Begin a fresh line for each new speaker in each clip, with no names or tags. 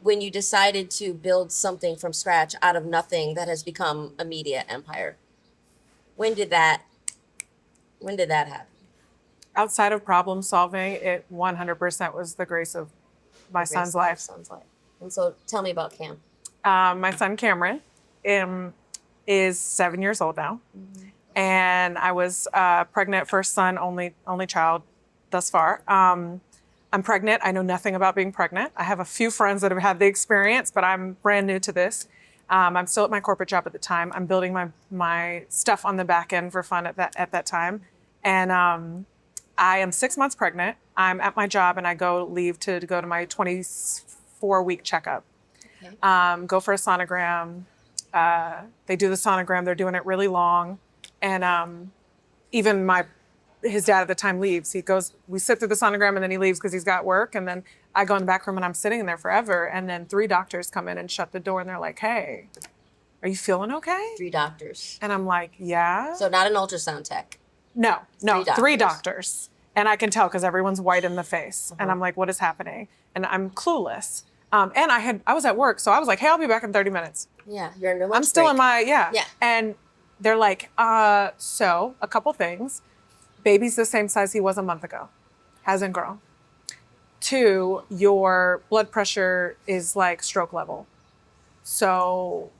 when you decided to build something from scratch out of nothing that has become a media empire? When did that happen?
Outside of problem solving, it 100% was the grace of my son's life.
And so tell me about Cam.
My son Cameron is 7 years old now. And I was pregnant, first son, only child thus far. I'm pregnant. I know nothing about being pregnant. I have a few friends that have had the experience, but I'm brand new to this. I'm still at my corporate job at the time. I'm building my stuff on the back end for fun at that time. And I am 6 months pregnant. I'm at my job and I leave to go to my 24-week checkup. Okay. Go for a sonogram. They do the sonogram. They're doing it really long. And even his dad at the time leaves. We sit through the sonogram and then he leaves because he's got work. And then I go in the back room and I'm sitting in there forever. And then 3 doctors come in and shut the door and they're like, "Hey, are you feeling okay?"
3 doctors.
And I'm like, "Yeah."
So not an ultrasound tech.
No, 3 doctors. And I can tell because everyone's white in the face. And I'm like, "What is happening?" And I'm clueless. And I was at work. So I was like, "Hey, I'll be back in 30 minutes.
Yeah, you're in your lunch
I'm still
break.
in my,
Yeah.
And they're like, so a couple things. Baby's the same size he was a month ago. Hasn't grown. 2, your blood pressure is like stroke level. So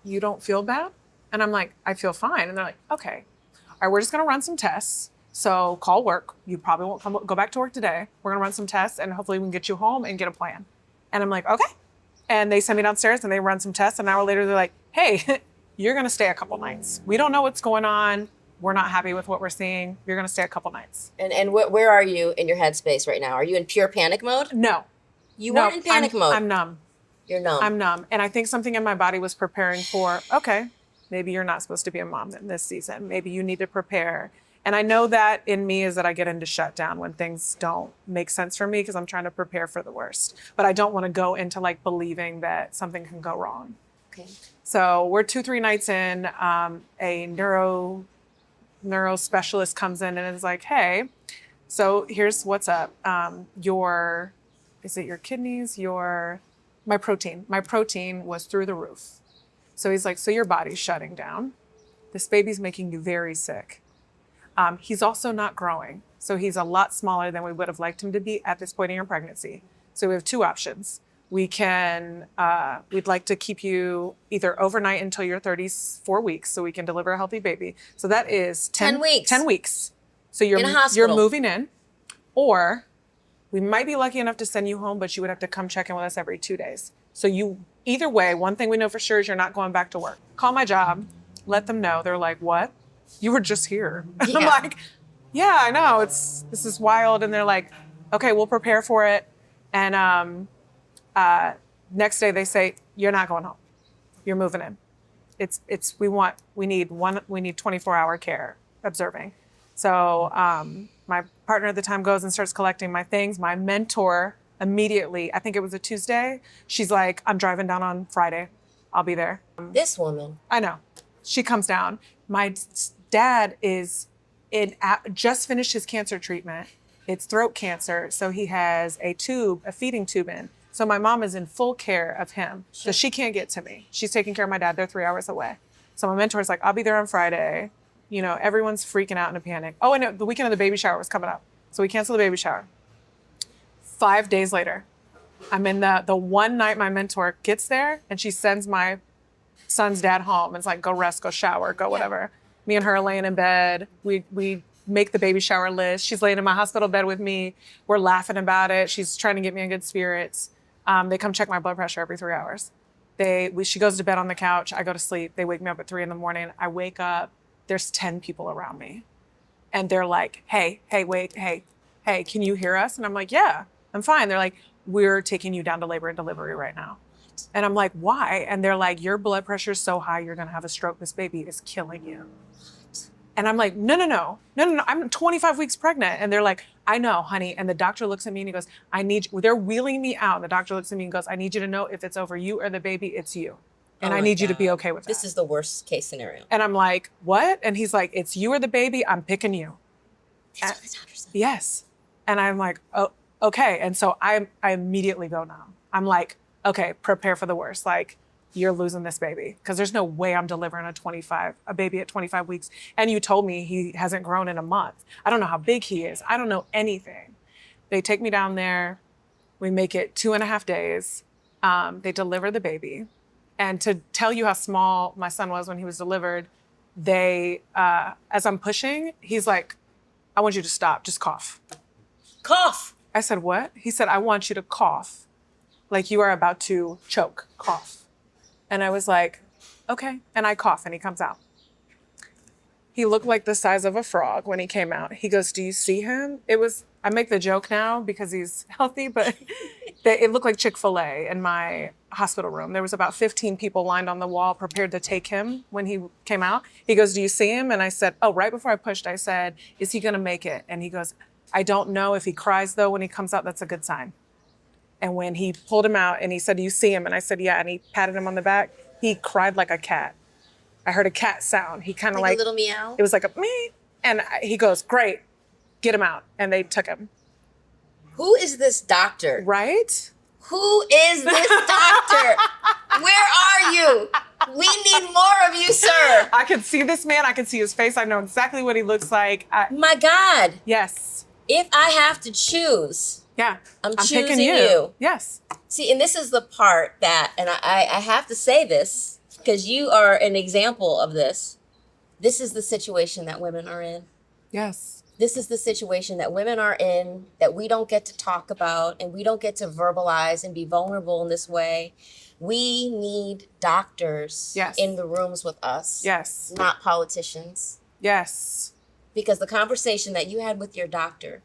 you don't feel bad?" And I'm like, "I feel fine." And they're like, "Okay. All right, we're just going to run some tests. So call work. You probably won't go back to work today. We're going to run some tests and hopefully we can get you home and get a plan." And I'm like, "Okay." And they send me downstairs and they run some tests. An hour later, they're like, "Hey, you're going to stay a couple nights. We don't know what's going on. We're not happy with what we're seeing. You're going to stay a couple nights."
And where are you in your headspace right now? Are you in pure panic mode?
No.
You weren't in panic mode.
I'm numb.
You're numb.
I'm numb. And I think something in my body was preparing for, okay, maybe you're not supposed to be a mom in this season. Maybe you need to prepare. And I know that in me is that I get into shutdown when things don't make sense for me because I'm trying to prepare for the worst. But I don't want to go into like believing that something can go wrong.
Okay.
So we're 2-3 nights in. A neuro specialist comes in and is like, "Hey, so here's what's up. Is it your kidneys? My protein was through the roof." So he's like, "So your body's shutting down. This baby's making you very sick. He's also not growing. So he's a lot smaller than we would have liked him to be at this point in your pregnancy. So we have 2 options. We'd like to keep you either overnight until you're 34 weeks so we can deliver a healthy baby." So that is 10
weeks.
10 weeks. So
In a hospital.
you're moving in, or we might be lucky enough to send you home, but you would have to come check in with us every 2 days. So either way, one thing we know for sure is you're not going back to work. Call my job, let them know. They're like, "What? You were just here."
Yeah.
I'm like, "Yeah, I know. This is wild." And they're like, "Okay, we'll prepare for it." And next day they say, "You're not going home. You're moving in. We need 24-hour care observing." So my partner at the time goes and starts collecting my things. My mentor immediately, I think it was a Tuesday, she's like, "I'm driving down on Friday. I'll be there."
This woman.
I know. She comes down. My dad just finished his cancer treatment. It's throat cancer. So he has a feeding tube in. So my mom is in full care of him. So she can't get to me. She's taking care of my dad. They're 3 hours away. So my mentor's like, "I'll be there on Friday." Everyone's freaking out in a panic. Oh, and the weekend of the baby shower was coming up. So we canceled the baby shower. 5 days later, I'm in the one night my mentor gets there and she sends my son's dad home. It's like, "Go rest, go shower, go whatever." Me and her are laying in bed. We make the baby shower list. She's laying in my hospital bed with me. We're laughing about it. She's trying to get me in good spirits. They come check my blood pressure every 3 hours. She goes to bed on the couch. I go to sleep. They wake me up at 3 a.m. I wake up. There's 10 people around me. And they're like, hey, wait, hey, can you hear us? And I'm like, "Yeah, I'm fine." They're like, "We're taking you down to labor and delivery right now." And I'm like, "Why?" And they're like, "Your blood pressure is so high, you're going to have a stroke. This baby is killing you." And I'm like, no. I'm 25 weeks pregnant. And they're like, "I know, honey." And the doctor looks at me and he goes, they're wheeling me out. And the doctor looks at me and goes, "I need you to know if it's over you or the baby, it's you. And I need you to be okay with that."
This is the worst case scenario.
And I'm like, "What?" And he's like, "It's you or the baby. I'm picking you."
That's what the doctor said.
Yes. And I'm like, "Oh, okay." And so I immediately go numb. I'm like, okay, prepare for the worst. Like, you're losing this baby because there's no way I'm delivering a baby at 25 weeks. And you told me he hasn't grown in a month. I don't know how big he is. I don't know anything. They take me down there. We make it 2.5 days. They deliver the baby. And to tell you how small my son was when he was delivered, they, as I'm pushing, he's like, I want you to stop, just cough.
Cough.
I said, what? He said, I want you to cough. Like you are about to choke, cough. And I was like, okay. And I cough and he comes out. He looked like the size of a frog when he came out. He goes, do you see him? I make the joke now because he's healthy, but it looked like Chick-fil-A in my hospital room. There was about 15 people lined on the wall prepared to take him when he came out. He goes, do you see him? And I said, oh, right before I pushed, I said, is he gonna make it? And he goes, I don't know. If he cries though, when he comes out, that's a good sign. And when he pulled him out and he said, do you see him? And I said, yeah. And he patted him on the back. He cried like a cat. I heard a cat sound. He kind of like
a little meow.
It was like a me. And he goes, great, get him out. And they took him.
Who is this doctor?
Right?
Who is this doctor? Where are you? We need more of you, sir.
I could see this man. I could see his face. I know exactly what he looks like.
My God.
Yes.
If I have to choose,
yeah,
I'm
picking
choosing you.
Yes.
See, and this is the part that, and I have to say this because you are an example of this. This is the situation that women are in.
Yes.
This is the situation that women are in that we don't get to talk about and we don't get to verbalize and be vulnerable in this way. We need doctors in the rooms with us.
Yes.
Not politicians.
Yes.
Because the conversation that you had with your doctor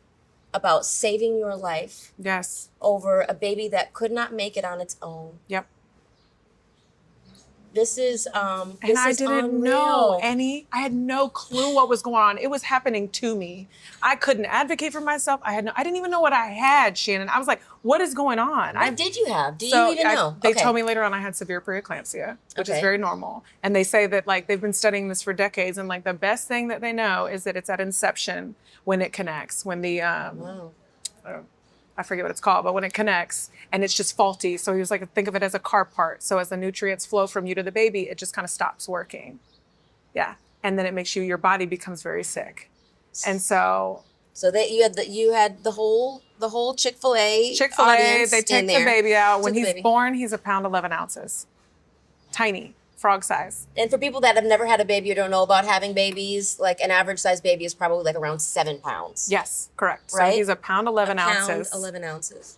about saving your life over a baby that could not make it on its own.
Yep.
This is
and I didn't know I had no clue what was going on. It was happening to me. I couldn't advocate for myself. I didn't even know what I had, Shannon. I was like, what is going on?
What did you have? Do you even know?
They told me later on I had severe preeclampsia, which is very normal. And they say that like they've been studying this for decades, and like the best thing that they know is that it's at inception when it connects, when the I forget what it's called, but when it connects and it's just faulty. So he was like, think of it as a car part. So as the nutrients flow from you to the baby, it just kind of stops working. Yeah. And then it makes your body becomes very sick. And so
you had the whole Chick-fil-A audience
they take the baby out. When he's born, he's 1 pound 11 ounces. Tiny. Frog size.
And for people that have never had a baby or don't know about having babies, like an average size baby is probably like around 7 pounds.
Yes, correct.
Right?
So he's 1 pound 11 ounces.
1 pound 11 ounces.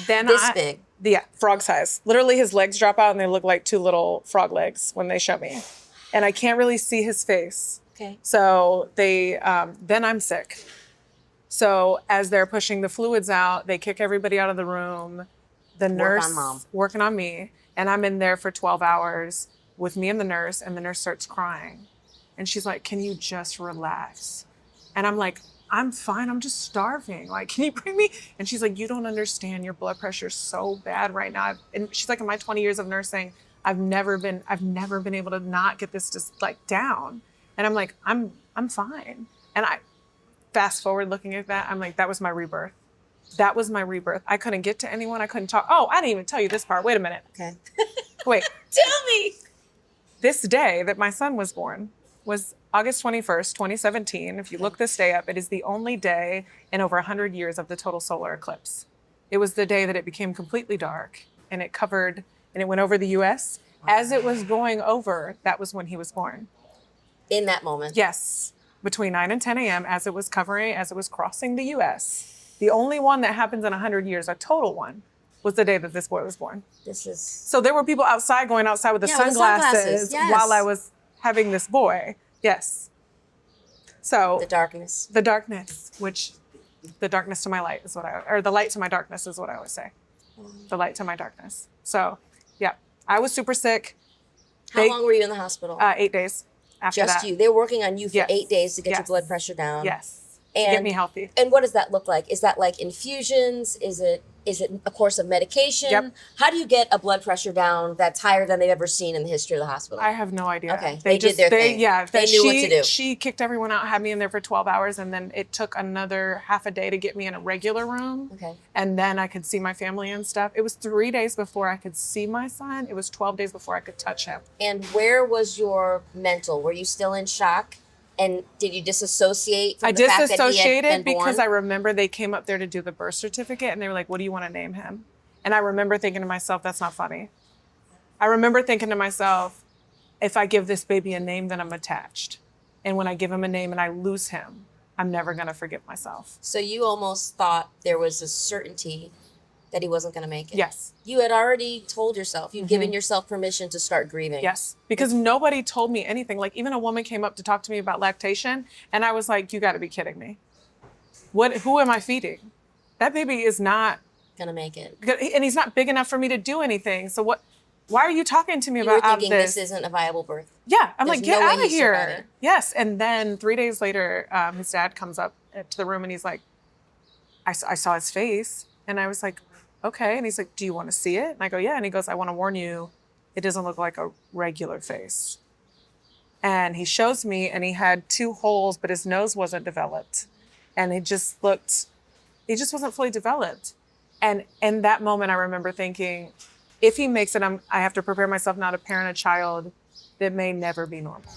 Then
this big.
Yeah, frog size. Literally his legs drop out and they look like 2 little frog legs when they show me. And I can't really see his face.
Okay.
So then I'm sick. So as they're pushing the fluids out, they kick everybody out of the room. The nurse working on me. And I'm in there for 12 hours with me and the nurse starts crying. And she's like, can you just relax? And I'm like, I'm fine, I'm just starving. Like, can you bring me? And she's like, you don't understand, your blood pressure's so bad right now. And she's like, in my 20 years of nursing, I've never been able to not get this just like down. And I'm like, I'm fine. And I fast forward looking at that, I'm like, that was my rebirth. That was my rebirth. I couldn't get to anyone. I couldn't talk. Oh, I didn't even tell you this part. Wait a minute.
Okay.
Wait.
Tell me.
This day that my son was born was August 21st, 2017. If you look this day up, it is the only day in over 100 years of the total solar eclipse. It was the day that it became completely dark and it went over the US. As it was going over, that was when he was born.
In that moment?
Yes. Between 9 and 10 a.m. as it was crossing the US. The only one that happens in 100 years, a total one, was the day that this boy was born. So there were people going outside with the sunglasses while I was having this boy. Yes. So
the darkness,
which the darkness to my light is or the light to my darkness is what I always say. The light to my darkness. So yeah, I was super sick.
How long were you in the hospital?
8 days after that.
Just you. They were working on you for 8 days to get your blood pressure down.
Yes. And get me healthy.
And what does that look like? Is that like infusions? Is it Is it a course of medication?
Yep.
How do you get a blood pressure down that's higher than they've ever seen in the history of the hospital?
I have no idea.
Okay, they did their thing.
Yeah,
they knew what to do.
She kicked everyone out, had me in there for 12 hours, and then it took another half a day to get me in a regular room.
Okay.
And then I could see my family and stuff. It was 3 days before I could see my son. It was 12 days before I could touch him.
And where was your mental? Were you still in shock? And did you disassociate from the fact that he had been born?
I disassociated because I remember they came up there to do the birth certificate and they were like, what do you want to name him? And I remember thinking to myself, that's not funny. I remember thinking to myself, if I give this baby a name, then I'm attached. And when I give him a name and I lose him, I'm never going to forgive myself.
So you almost thought there was a certainty that he wasn't going to make it.
Yes.
You had already told yourself, you'd given yourself permission to start grieving.
Yes, because nobody told me anything. Like even a woman came up to talk to me about lactation and I was like, you got to be kidding me. Who am I feeding? That baby is not
Gonna make it.
And he's not big enough for me to do anything. So why are you talking to me
You
about
were thinking this isn't a viable birth.
Yeah, I'm
There's
like, get
no way
out of
he's
here.
surviving.
Yes, and then 3 days later, his dad comes up to the room and he's like, I saw his face and I was like, okay. And he's like, do you want to see it? And I go, yeah. And he goes, I want to warn you, it doesn't look like a regular face. And he shows me and he had 2 holes, but his nose wasn't developed. And he just wasn't fully developed. And in that moment, I remember thinking, if he makes it, I have to prepare myself now to parent a child that may never be normal.